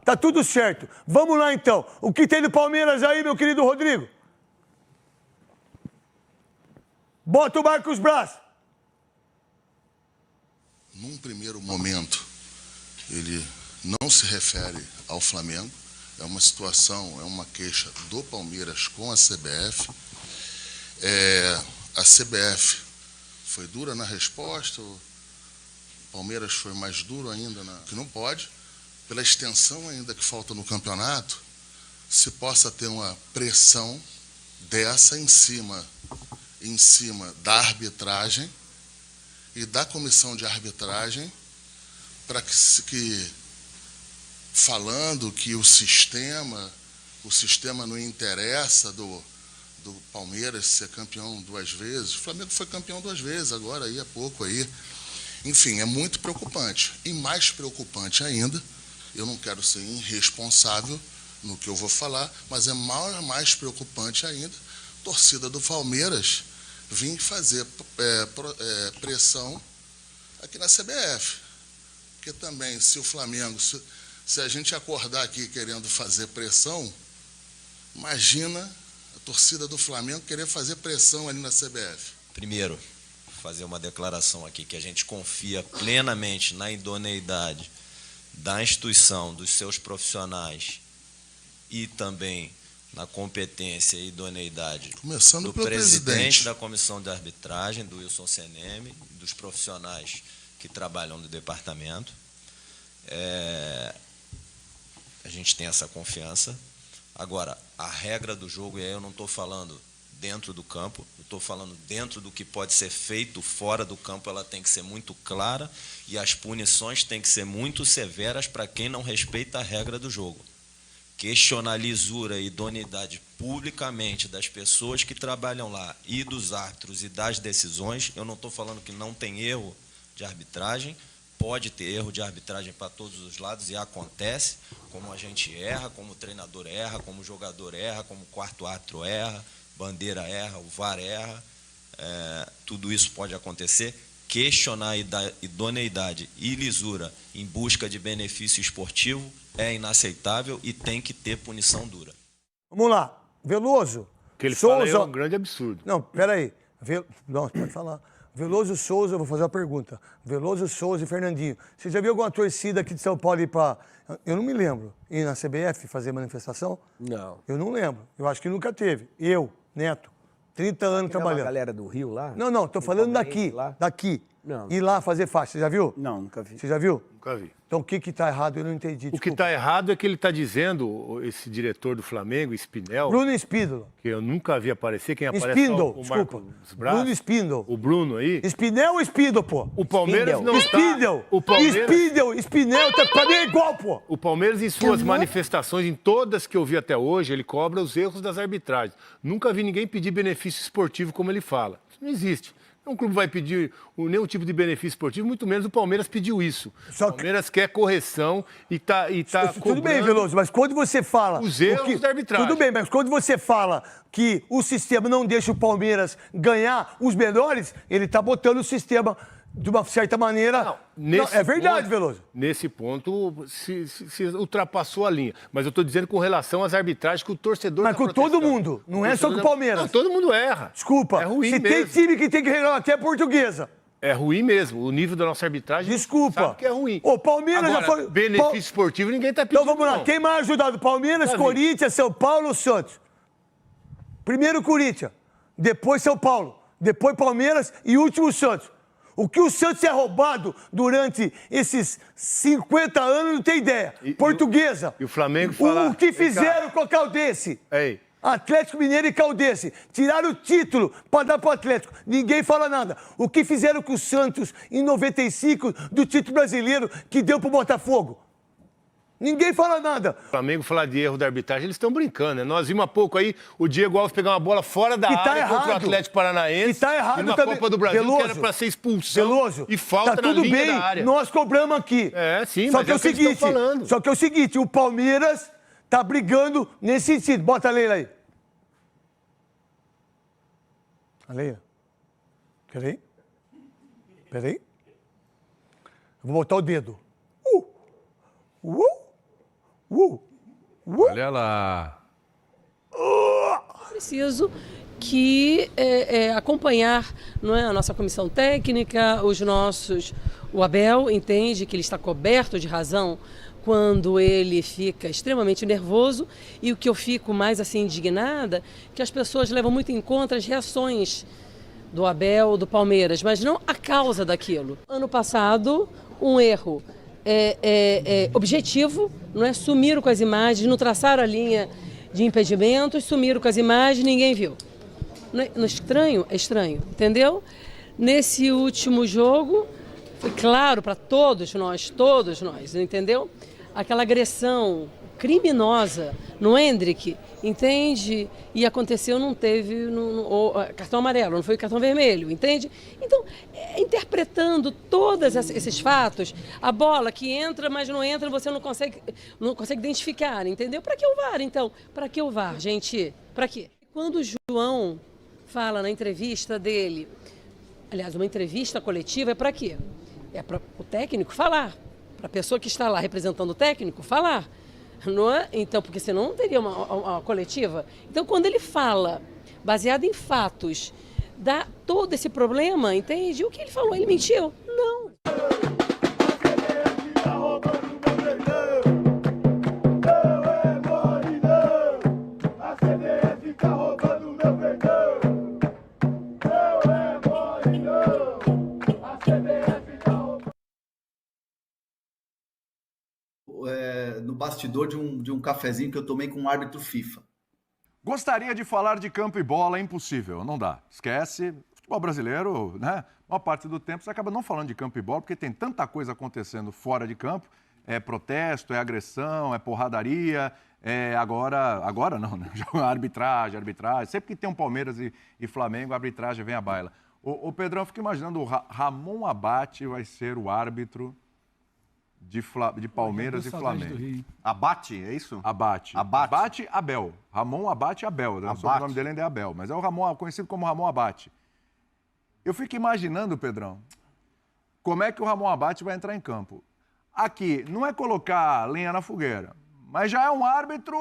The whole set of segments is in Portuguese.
Tá tudo certo. Vamos lá, então. O que tem do Palmeiras aí, meu querido Rodrigo? Bota o Marcos Braz. Num primeiro momento, ele não se refere ao Flamengo. É uma situação, é uma queixa do Palmeiras com a CBF. A CBF foi dura na resposta, o Palmeiras foi mais duro ainda, que não pode, pela extensão ainda que falta no campeonato, se possa ter uma pressão dessa em cima da arbitragem e da comissão de arbitragem, para que falando que o sistema não interessa do Palmeiras ser campeão 2 vezes. O Flamengo foi campeão 2 vezes agora, aí há pouco aí. Enfim, é muito preocupante. E mais preocupante ainda, eu não quero ser irresponsável no que eu vou falar, mas é mais preocupante ainda, a torcida do Palmeiras vir fazer pressão aqui na CBF. Porque também, se o Flamengo, se a gente acordar aqui querendo fazer pressão, imagina a torcida do Flamengo querer fazer pressão ali na CBF. Primeiro, fazer uma declaração aqui, que a gente confia plenamente na idoneidade da instituição, dos seus profissionais e também na competência e idoneidade começando do presidente da comissão de arbitragem, do Wilson Seneme, dos profissionais que trabalham no departamento. A gente tem essa confiança. Agora, a regra do jogo, e aí eu não estou falando dentro do campo, eu estou falando dentro do que pode ser feito fora do campo, ela tem que ser muito clara e as punições têm que ser muito severas para quem não respeita a regra do jogo. Questionar a lisura e idoneidade publicamente das pessoas que trabalham lá e dos árbitros e das decisões, eu não estou falando que não tem erro de arbitragem, pode ter erro de arbitragem para todos os lados e acontece, como a gente erra, como o treinador erra, como o jogador erra, como o quarto árbitro erra, bandeira erra, o VAR erra, tudo isso pode acontecer. Questionar a idoneidade e lisura em busca de benefício esportivo é inaceitável e tem que ter punição dura. Vamos lá. Veloso. O que ele Souza... fala é um grande absurdo. Não, peraí. Não, pode falar. Veloso Souza, eu vou fazer uma pergunta. Veloso Souza e Fernandinho. Você já viu alguma torcida aqui de São Paulo ir para... Eu não me lembro. Ir na CBF fazer manifestação? Não. Eu não lembro. Eu acho que nunca teve. Eu, Neto, 30 anos trabalhando. A galera do Rio lá? Não, tô falando daqui. Lá? Daqui. Não. Ir lá fazer faixa. Você já viu? Não, nunca vi. Você já viu? Nunca vi. Então o que está errado eu não entendi. O que está errado é que ele está dizendo, esse diretor do Flamengo, Spinel, Bruno Spindle. que eu nunca vi aparecer, quem aparece Spindle, o desculpa. Marcos Braz, Bruno Spindle. o Bruno aí. Spinel ou Spindle, pô? O Palmeiras não está... Spindle. O Palmeiras... Spinel, pra mim é igual, pô. O Palmeiras, em suas manifestações, em todas que eu vi até hoje, ele cobra os erros das arbitragens. Nunca vi ninguém pedir benefício esportivo como ele fala. Isso não existe. Um clube vai pedir nenhum tipo de benefício esportivo, muito menos o Palmeiras pediu isso. O Palmeiras quer correção e tá Tudo bem, Veloso, mas quando você fala... Os erros da arbitragem. Tudo bem, mas quando você fala que o sistema não deixa o Palmeiras ganhar os melhores, ele tá botando o sistema de uma certa maneira... Não, é verdade, ponto, Veloso. Nesse ponto, se ultrapassou a linha. Mas eu estou dizendo com relação às arbitragens que o torcedor... Mas com todo mundo, não é só com o Palmeiras. Não, todo mundo erra. Desculpa, é ruim se mesmo. tem time que tem que reclamar até Portuguesa. É ruim mesmo. O nível da nossa arbitragem... Desculpa. Sabe que é ruim. O Palmeiras Agora, já foi... benefício esportivo ninguém está pedindo. Então vamos lá, não. quem mais ajudado? Palmeiras, Corinthians, São Paulo, Santos. Primeiro Corinthians, depois São Paulo, depois Palmeiras e último Santos. O que o Santos é roubado durante esses 50 anos, não tem ideia. Portuguesa. E o Flamengo fala... O que fizeram com a Caldense? Ei. Atlético Mineiro e Caldense. Tiraram o título para dar para o Atlético. Ninguém fala nada. O que fizeram com o Santos em 95 do título brasileiro que deu para o Botafogo? Ninguém fala nada. O Flamengo falar de erro da arbitragem, eles estão brincando, né? Nós vimos há pouco aí o Diego Alves pegar uma bola fora da área contra o Atlético Paranaense. E tá errado e numa também. Copa do Brasil Veloso, que era para ser expulsão. Veloso, e falta tá na tudo linha bem, da área. nós cobramos aqui. É, sim, só mas que é o que eles estão seguinte, falando. Só que é o seguinte, o Palmeiras tá brigando nesse sentido. Bota a Leila aí. A Leila. Peraí. Peraí. Eu vou botar o dedo. Olha lá. Preciso que acompanhar, não é, a nossa comissão técnica, o Abel entende que ele está coberto de razão quando ele fica extremamente nervoso, e o que eu fico mais assim indignada, que as pessoas levam muito em conta as reações do Abel, do Palmeiras, mas não a causa daquilo. Ano passado, um erro objetivo, não é? Sumiram com as imagens, não traçaram a linha de impedimentos, sumiram com as imagens, ninguém viu. Não é estranho? É estranho, entendeu? Nesse último jogo, foi claro para todos nós, entendeu? Aquela agressão criminosa no Hendrick, entende? E aconteceu, não teve cartão amarelo, não foi cartão vermelho, entende? Então, interpretando todos esses fatos, a bola que entra, mas não entra, você não consegue identificar, entendeu? Para que o VAR, então? Para que o VAR, gente? Para quê? Quando o João fala na entrevista dele, aliás, uma entrevista coletiva é para quê? É para o técnico falar, para a pessoa que está lá representando o técnico falar. Não é? Então, porque senão não teria uma coletiva. Então, quando ele fala, baseado em fatos, dá todo esse problema, entende? O que ele falou? Ele mentiu? Não. No bastidor de um cafezinho que eu tomei com um árbitro FIFA. Gostaria de falar de campo e bola, é impossível, não dá. Esquece. Futebol brasileiro, né? A maior parte do tempo você acaba não falando de campo e bola, porque tem tanta coisa acontecendo fora de campo. É protesto, é agressão, é porradaria, agora não, né? Arbitragem. Sempre que tem um Palmeiras e Flamengo, a arbitragem vem à baila. Ô Pedrão, eu fico imaginando, o Ramon Abate vai ser o árbitro de Palmeiras e Flamengo. Abate, é isso? Abate Abel. Ramon Abate Abel. Né? O sobrenome dele ainda é Abel, mas é o Ramon, conhecido como Ramon Abate. Eu fico imaginando, Pedrão, como é que o Ramon Abate vai entrar em campo. Aqui, não é colocar lenha na fogueira, mas já é um árbitro...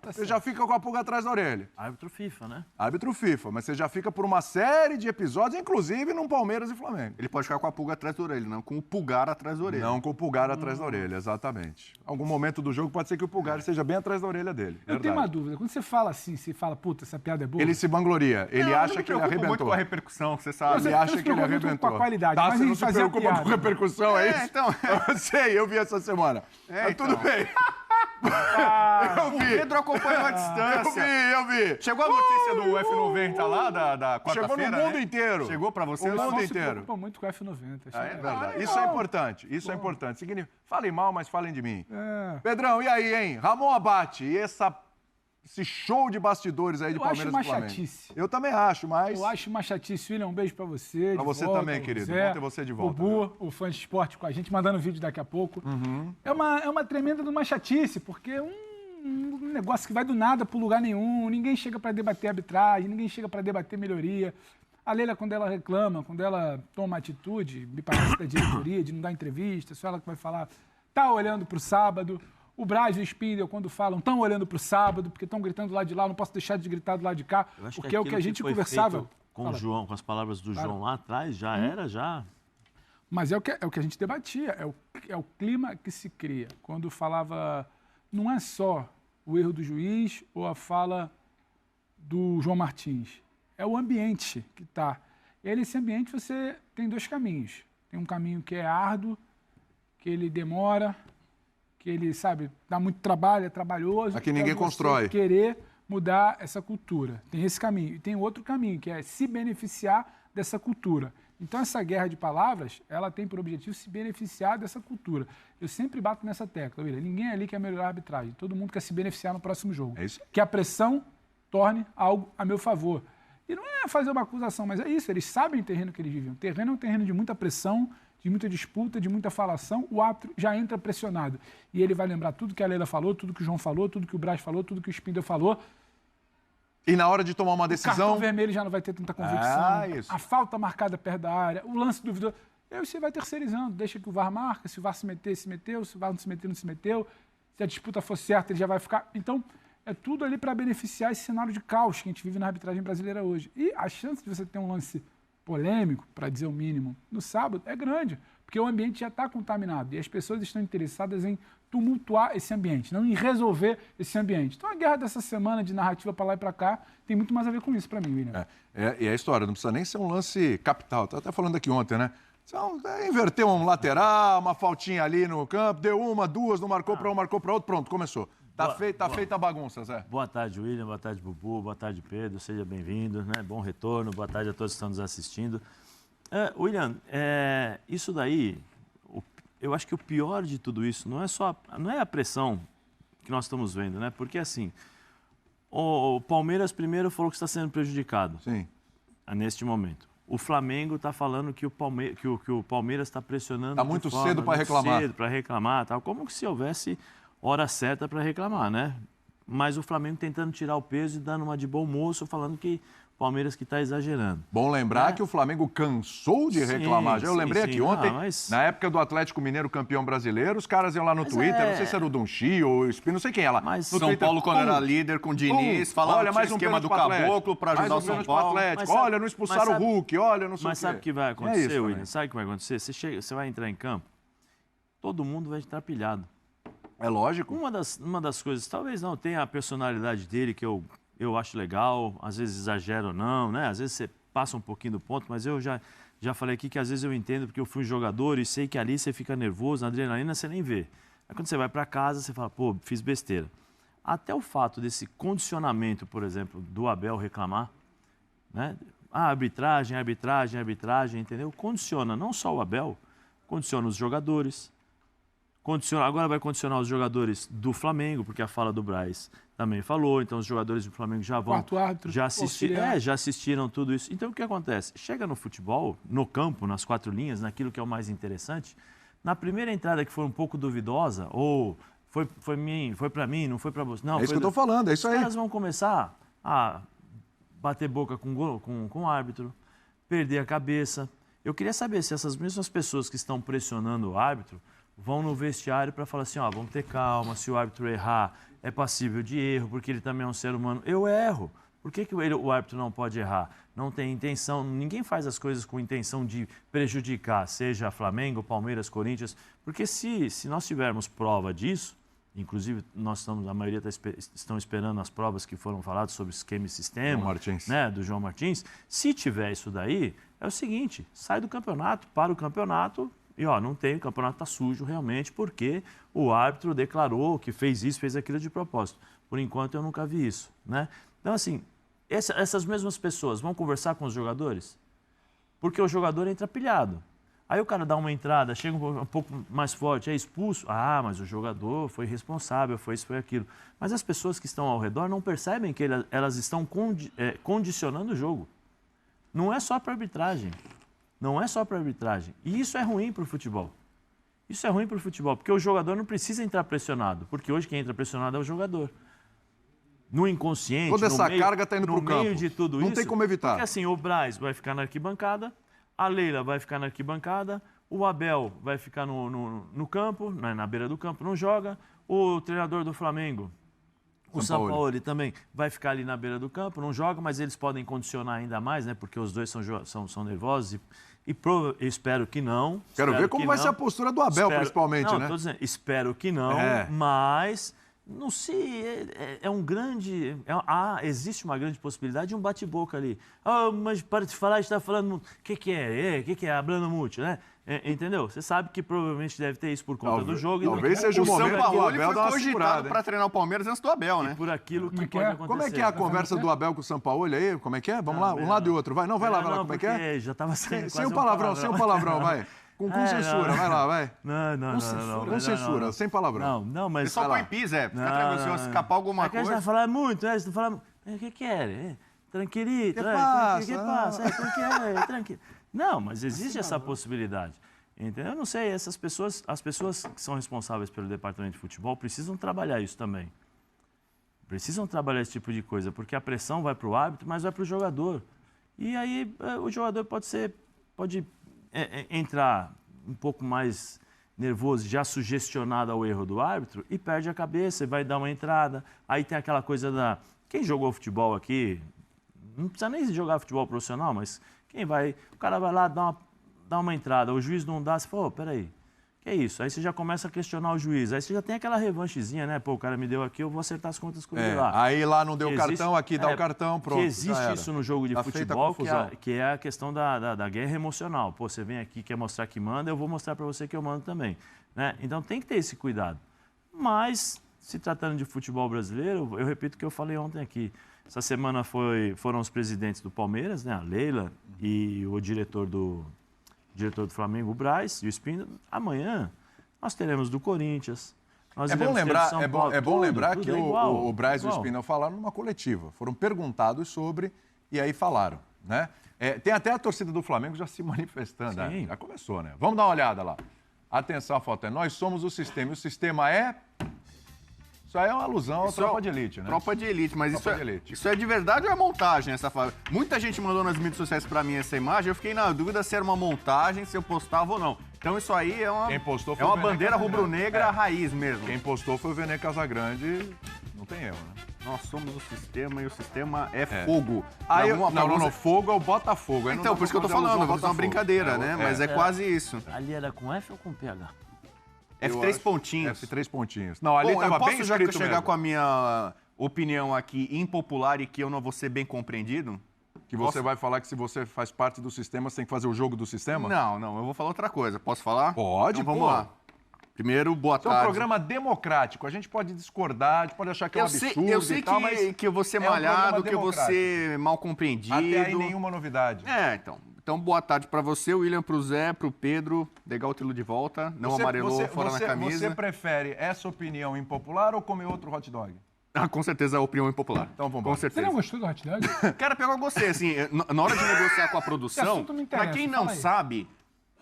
Você já fica com a pulga atrás da orelha. Árbitro FIFA, né? Árbitro FIFA, mas você já fica por uma série de episódios, inclusive num Palmeiras e Flamengo. Ele pode ficar com a pulga atrás da orelha, não com o pulgar atrás da orelha. Não com o pulgar atrás da orelha, exatamente. Algum momento do jogo pode ser que o pulgar esteja bem atrás da orelha dele. Eu tenho uma dúvida. Quando você fala assim, você fala, puta, essa piada é boa. Ele se vangloria. Ele acha que ele arrebentou. Muito com a repercussão, você sabe. Ele acha que ele arrebentou. Com a qualidade. Tá, mas você não se preocupa com repercussão, é isso? Então. Eu sei, eu vi essa semana. Tudo bem. Eu vi. O Pedro acompanhou a distância. Eu vi. Chegou a notícia do F90 lá, da quarta-feira, Chegou no mundo inteiro. Chegou pra você? O mundo inteiro. Se preocupa muito com o F90. É verdade. Isso é importante. Isso é importante. Significa, falem mal, mas falem de mim. Pedrão, e aí, hein? Ramon Abate, e esse show de bastidores aí de Palmeiras e Flamengo? Eu acho uma chatice. Eu também acho, mas... Eu acho uma chatice. William, um beijo pra você. Pra você também, querido. Bom ter você de volta. O Bu, o fã de esporte com a gente, mandando vídeo daqui a pouco. É uma tremenda de uma chatice, porque é um negócio que vai do nada pro lugar nenhum. Ninguém chega pra debater arbitragem, ninguém chega pra debater melhoria. A Leila, quando ela reclama, quando ela toma atitude, me parece da diretoria, de não dar entrevista, só ela que vai falar, tá olhando pro sábado. O Braz e o Spindel, quando falam, estão olhando para o sábado, porque estão gritando do lado de lá, não posso deixar de gritar do lado de cá, porque é o que a gente conversava. Com o João, com as palavras do João lá atrás, já era, já. Mas é o que a gente debatia, é o clima que se cria. Quando falava, não é só o erro do juiz ou a fala do João Martins, é o ambiente que está. E aí, nesse ambiente, você tem dois caminhos. Tem um caminho que é árduo, que ele demora, que ele, sabe, dá muito trabalho, é trabalhoso. Aqui ninguém constrói. Querer mudar essa cultura. Tem esse caminho. E tem outro caminho, que é se beneficiar dessa cultura. Então, essa guerra de palavras, ela tem por objetivo se beneficiar dessa cultura. Eu sempre bato nessa tecla, William. Ninguém ali quer melhorar a arbitragem. Todo mundo quer se beneficiar no próximo jogo. É isso. Que a pressão torne algo a meu favor. E não é fazer uma acusação, mas é isso. Eles sabem o terreno que eles vivem. O terreno é um terreno de muita pressão, de muita disputa, de muita falação, o árbitro já entra pressionado. E ele vai lembrar tudo que a Leila falou, tudo que o João falou, tudo que o Braz falou, tudo que o Spindel falou. E na hora de tomar uma decisão... O cartão vermelho já não vai ter tanta convicção. Isso. A falta marcada perto da área, o lance duvidoso. E aí você vai terceirizando, deixa que o VAR marca, se o VAR se meter, se meteu, se o VAR não se meter, não se meteu. Se a disputa for certa, ele já vai ficar... Então, é tudo ali para beneficiar esse cenário de caos que a gente vive na arbitragem brasileira hoje. E a chance de você ter um lance polêmico, para dizer o mínimo, no sábado, é grande, porque o ambiente já está contaminado e as pessoas estão interessadas em tumultuar esse ambiente, não em resolver esse ambiente. Então, a guerra dessa semana de narrativa para lá e para cá tem muito mais a ver com isso para mim, William. E a história, não precisa nem ser um lance capital. Estava até falando aqui ontem, né? Inverteu um lateral, uma faltinha ali no campo, deu uma, duas, não marcou para um, marcou para outro, pronto, começou. Tá feita a bagunça, Zé. Boa tarde, William. Boa tarde, Bubu. Boa tarde, Pedro. Seja bem-vindo, né? Bom retorno. Boa tarde a todos que estão nos assistindo. William, isso daí, eu acho que o pior de tudo isso não é a pressão que nós estamos vendo, né? Porque assim, o Palmeiras primeiro falou que está sendo prejudicado. Sim. Neste momento. O Flamengo está falando que o Palmeiras está pressionando. Está muito cedo para reclamar. Cedo para reclamar, tal. Como se houvesse hora certa para reclamar, né? Mas o Flamengo tentando tirar o peso e dando uma de bom moço, falando que o Palmeiras que está exagerando. Bom lembrar que o Flamengo cansou de reclamar. Eu lembrei aqui ontem, na época do Atlético Mineiro campeão brasileiro, os caras iam lá no Twitter, não sei se era o Dunchi ou o Espino, não sei quem é lá. Mas São Paulo, quando era líder com o Diniz, falava olha, mais um esquema do Caboclo para ajudar o São Paulo. Olha, não expulsaram o Hulk, olha, não sei o quê. Mas sabe o que vai acontecer, William? Sabe o que vai acontecer? Você vai entrar em campo, todo mundo vai estar pilhado. É lógico. Uma das coisas, talvez não tenha a personalidade dele, que eu acho legal, às vezes exagera ou não, né? Às vezes você passa um pouquinho do ponto, mas eu já falei aqui que às vezes eu entendo porque eu fui jogador e sei que ali você fica nervoso, na adrenalina você nem vê. Aí quando você vai para casa, você fala, pô, fiz besteira. Até o fato desse condicionamento, por exemplo, do Abel reclamar, né? Arbitragem, entendeu? Condiciona não só o Abel, condiciona os jogadores, agora vai condicionar os jogadores do Flamengo, porque a fala do Braz também falou, então os jogadores do Flamengo já vão... Quarto árbitro, já assistiram tudo isso. Então o que acontece? Chega no futebol, no campo, nas quatro linhas, naquilo que é o mais interessante, na primeira entrada que foi um pouco duvidosa, ou foi para mim, não foi para você... Não, é isso que eu estou falando, é isso aí. Os caras vão começar a bater boca com o árbitro, perder a cabeça. Eu queria saber se essas mesmas pessoas que estão pressionando o árbitro vão no vestiário para falar assim, vamos ter calma, se o árbitro errar, é passível de erro, porque ele também é um ser humano. Eu erro. Por que o árbitro não pode errar? Não tem intenção, ninguém faz as coisas com intenção de prejudicar, seja Flamengo, Palmeiras, Corinthians, porque se nós tivermos prova disso, inclusive a maioria estão esperando as provas que foram faladas sobre esquema e sistema, né, do João Martins, se tiver isso daí, é o seguinte, sai do campeonato, para o campeonato, e não tem, o campeonato está sujo realmente, porque o árbitro declarou que fez isso, fez aquilo de propósito. Por enquanto eu nunca vi isso, né? Então assim, essas mesmas pessoas vão conversar com os jogadores? Porque o jogador entra pilhado. Aí o cara dá uma entrada, chega um pouco mais forte, é expulso. Mas o jogador foi responsável, foi isso, foi aquilo. Mas as pessoas que estão ao redor não percebem que elas estão condicionando o jogo. Não é só para arbitragem. Não é só para arbitragem. E isso é ruim para o futebol. Isso é ruim para o futebol, porque o jogador não precisa entrar pressionado, porque hoje quem entra pressionado é o jogador. No inconsciente, toda essa carga está indo para o campo. No meio de tudo isso. Não tem como evitar. Porque assim, o Braz vai ficar na arquibancada, a Leila vai ficar na arquibancada, o Abel vai ficar no campo, na beira do campo, não joga. O treinador do Flamengo, o Sampaoli também, vai ficar ali na beira do campo, não joga, mas eles podem condicionar ainda mais, né? Porque os dois são nervosos e eu espero que não. Quero ver como vai ser a postura do Abel, principalmente, né? Tô dizendo, espero que não, mas... Não sei, é um grande... existe uma grande possibilidade de um bate-boca ali. Mas para te falar, está falando... O que é? Hablando muito, né? Entendeu? Você sabe que provavelmente deve ter isso por conta do jogo. Talvez seja o momento que o Abel dá uma segurada para treinar o Palmeiras antes do Abel, né? E por aquilo que pode acontecer. Como é que é a conversa do Abel com o Sampaoli aí? Como é que é? Vamos lá, um lado e outro. Vai lá, como é que é? Já estava saindo sem o palavrão, vai. Com censura, vai lá, vai. Não. Com censura, sem palavrão. Não, mas... Só põe pis, Fica tranquilo, se você escapar alguma coisa... Você vai falar muito, né? Você tá falando... O que é? Tranquilito. Que passa? Tranquilo. Não, mas existe essa possibilidade. Entendeu? Eu não sei, as pessoas que são responsáveis pelo departamento de futebol precisam trabalhar isso também. Precisam trabalhar esse tipo de coisa, porque a pressão vai para o árbitro, mas vai para o jogador. E aí o jogador pode entrar um pouco mais nervoso, já sugestionado ao erro do árbitro, e perde a cabeça, e vai dar uma entrada. Aí tem aquela coisa da... Quem jogou futebol aqui, não precisa nem jogar futebol profissional, mas quem vai... O cara vai lá, dá uma entrada, o juiz não dá, você fala, peraí, que é isso? Aí você já começa a questionar o juiz, aí você já tem aquela revanchezinha, né? Pô, o cara me deu aqui, eu vou acertar as contas com ele lá. Aí lá não deu cartão, aqui dá o cartão, pronto. Que existe isso no jogo de futebol, que é a questão da guerra emocional. Pô, você vem aqui, quer mostrar que manda, eu vou mostrar para você que eu mando também. Né? Então tem que ter esse cuidado. Mas, se tratando de futebol brasileiro, eu repito o que eu falei ontem aqui. Essa semana foram os presidentes do Palmeiras, né? A Leila e o diretor do Flamengo, o Braz e o Espino. Amanhã nós teremos do Corinthians. É bom lembrar que o Braz e o Espino falaram numa coletiva. Foram perguntados sobre e aí falaram, né? Tem até a torcida do Flamengo já se manifestando. Né? Já começou, né? Vamos dar uma olhada lá. Atenção, a foto é: nós somos o sistema. E o sistema é... Isso aí é uma alusão à tropa de elite, né? Tropa de elite, mas tropa isso é de verdade ou é montagem? Muita gente mandou nas mídias sociais pra mim essa imagem, eu fiquei na dúvida se era uma montagem, se eu postava ou não. Então isso aí é uma bandeira rubro-negra raiz mesmo. Quem postou foi o Vene Casagrande, não tem erro, né? Nós somos o sistema e o sistema é fogo. Aí, não, fogo é o Botafogo. Então, por isso que eu tô falando, vou fazer uma brincadeira, né? Mas é quase isso. Ali era com F ou com PH? F3 pontinhos. F3 pontinhos. Não, ali estava bem escrito mesmo. Chegar com a minha opinião aqui impopular e que eu não vou ser bem compreendido? Que você vai falar que se você faz parte do sistema, você tem que fazer o jogo do sistema? Não, eu vou falar outra coisa. Posso falar? Pode, então, vamos lá. Primeiro, boa tarde. É um programa democrático. A gente pode discordar, a gente pode achar que é um absurdo eu sei que eu vou ser malhado, que eu vou ser mal compreendido. Até aí nenhuma novidade. Então, boa tarde pra você, William, pro Zé, pro Pedro. Legal tê-lo de volta. Não amarelou fora na camisa. Você prefere essa opinião impopular ou comer outro hot dog? Com certeza a opinião impopular. Então vamos Com certeza. Você não gostou do hot dog? Cara, pior que eu gostei. Assim, na hora de negociar com a produção, pra quem não sabe,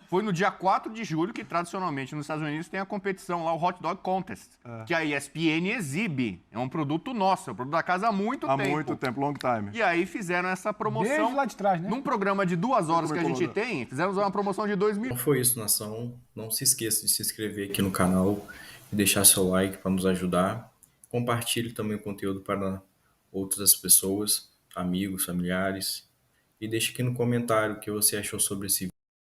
foi no dia 4 de julho que, tradicionalmente, nos Estados Unidos tem a competição lá, o Hot Dog Contest, que a ESPN exibe. É um produto nosso, é um produto da casa há muito tempo. Há muito tempo, long time. E aí fizeram essa promoção. Desde lá de trás, né? Num programa de 2 horas que a gente tem, fizemos uma promoção de 2 mil. Então foi isso, nação. Não se esqueça de se inscrever aqui no canal e deixar seu like para nos ajudar. Compartilhe também o conteúdo para outras pessoas, amigos, familiares. E deixe aqui no comentário o que você achou sobre esse vídeo.